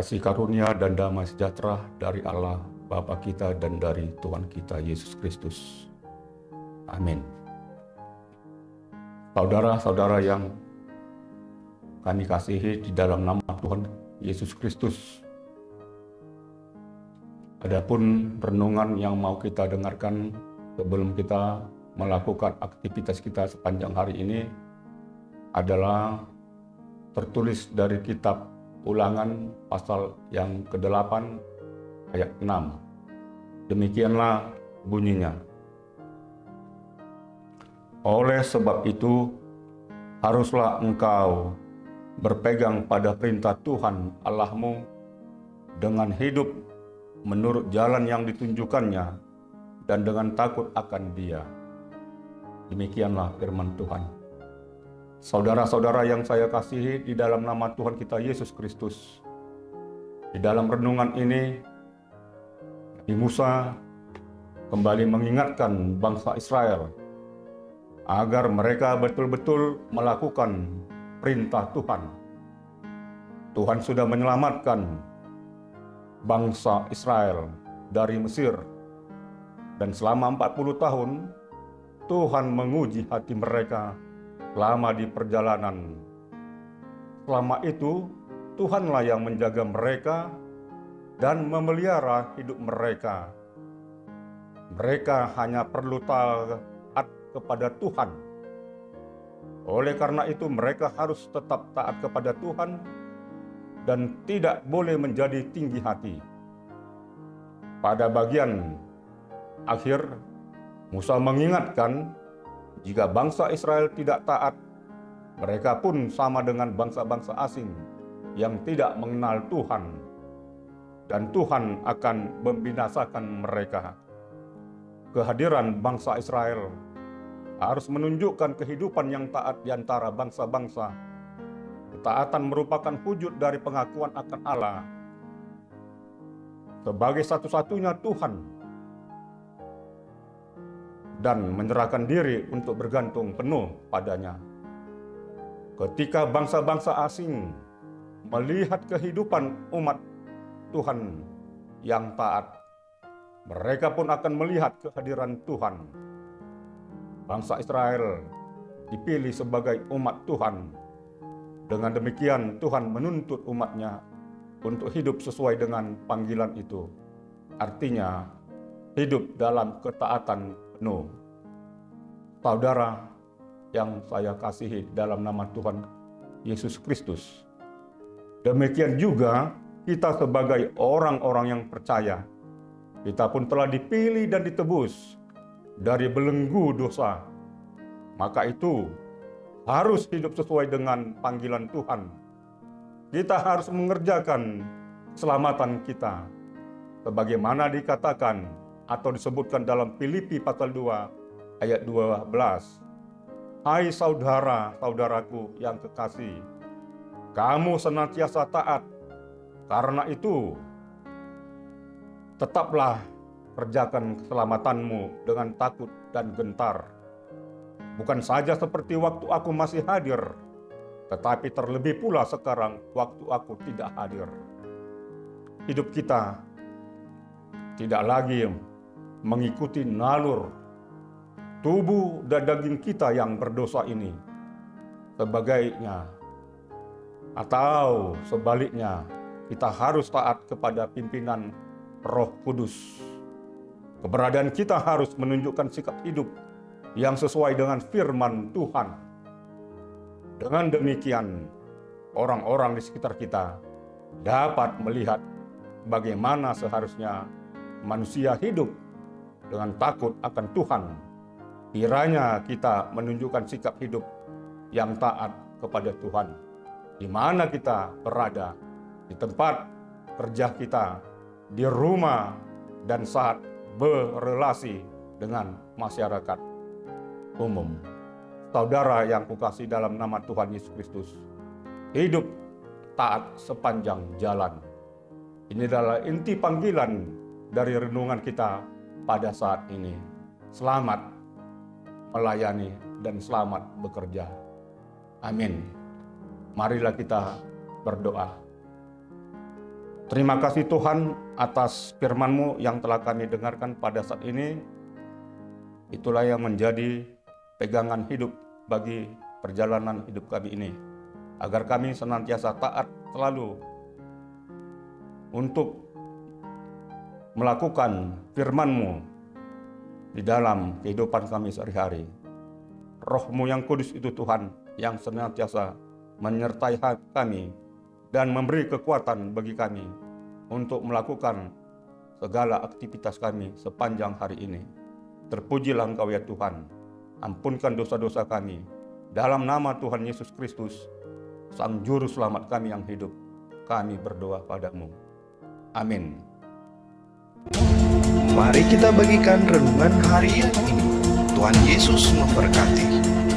Kasih karunia dan damai sejahtera dari Allah Bapa kita dan dari Tuhan kita Yesus Kristus. Amin. Saudara-saudara yang kami kasihi di dalam nama Tuhan Yesus Kristus, adapun renungan yang mau kita dengarkan sebelum kita melakukan aktivitas kita sepanjang hari ini adalah tertulis dari kitab Ulangan pasal yang ke-8 ayat 6. Demikianlah bunyinya. Oleh sebab itu, haruslah engkau berpegang pada perintah Tuhan Allahmu dengan hidup menurut jalan yang ditunjukkannya dan dengan takut akan Dia. Demikianlah firman Tuhan. Saudara-saudara yang saya kasihi di dalam nama Tuhan kita Yesus Kristus, di dalam renungan ini Nabi Musa kembali mengingatkan bangsa Israel agar mereka betul-betul melakukan perintah Tuhan. Tuhan sudah menyelamatkan bangsa Israel dari Mesir, dan selama 40 tahun Tuhan menguji hati mereka lama di perjalanan. Selama itu, Tuhanlah yang menjaga mereka dan memelihara hidup mereka. Mereka hanya perlu taat kepada Tuhan. Oleh karena itu, mereka harus tetap taat kepada Tuhan dan tidak boleh menjadi tinggi hati. Pada bagian akhir, Musa mengingatkan jika bangsa Israel tidak taat, mereka pun sama dengan bangsa-bangsa asing yang tidak mengenal Tuhan, dan Tuhan akan membinasakan mereka. Kehadiran bangsa Israel harus menunjukkan kehidupan yang taat di antara bangsa-bangsa. Ketaatan merupakan wujud dari pengakuan akan Allah sebagai satu-satunya Tuhan, dan menyerahkan diri untuk bergantung penuh padanya. Ketika bangsa-bangsa asing melihat kehidupan umat Tuhan yang taat, mereka pun akan melihat kehadiran Tuhan. Bangsa Israel dipilih sebagai umat Tuhan. Dengan demikian Tuhan menuntut umatnya untuk hidup sesuai dengan panggilan itu. Artinya, hidup dalam ketaatan penuh. Saudara yang saya kasihi dalam nama Tuhan Yesus Kristus, demikian juga kita sebagai orang-orang yang percaya, kita pun telah dipilih dan ditebus dari belenggu dosa. Maka itu harus hidup sesuai dengan panggilan Tuhan. Kita harus mengerjakan keselamatan kita sebagaimana dikatakan atau disebutkan dalam Filipi pasal 2 ayat 12. Hai saudara-saudaraku yang kekasih, kamu senantiasa taat. Karena itu, tetaplah kerjakan keselamatanmu dengan takut dan gentar. Bukan saja seperti waktu aku masih hadir, tetapi terlebih pula sekarang waktu aku tidak hadir. Hidup kita tidak lagi mengikuti nalur tubuh dan daging kita yang berdosa ini sebagainya, atau sebaliknya kita harus taat kepada pimpinan Roh Kudus. Keberadaan kita harus menunjukkan sikap hidup yang sesuai dengan firman Tuhan. Dengan demikian, orang-orang di sekitar kita dapat melihat bagaimana seharusnya manusia hidup dengan takut akan Tuhan. Kiranya kita menunjukkan sikap hidup yang taat kepada Tuhan, di mana kita berada, di tempat kerja kita, di rumah, dan saat berelasi dengan masyarakat umum. Saudara yang kukasihi dalam nama Tuhan Yesus Kristus, hidup taat sepanjang jalan. Ini adalah inti panggilan dari renungan kita pada saat ini. Selamat melayani dan selamat bekerja. Amin. Marilah kita berdoa. Terima kasih Tuhan atas firman-Mu yang telah kami dengarkan pada saat ini. Itulah yang menjadi pegangan hidup bagi perjalanan hidup kami ini. Agar kami senantiasa taat selalu untuk melakukan firman-Mu di dalam kehidupan kami sehari-hari. Roh-Mu yang kudus itu Tuhan, yang senantiasa menyertai kami dan memberi kekuatan bagi kami untuk melakukan segala aktivitas kami sepanjang hari ini. Terpujilah Engkau ya Tuhan. Ampunkan dosa-dosa kami. Dalam nama Tuhan Yesus Kristus, Sang Juru Selamat kami yang hidup, kami berdoa padamu. Amin. Mari kita bagikan renungan harian ini. Tuhan Yesus memberkati.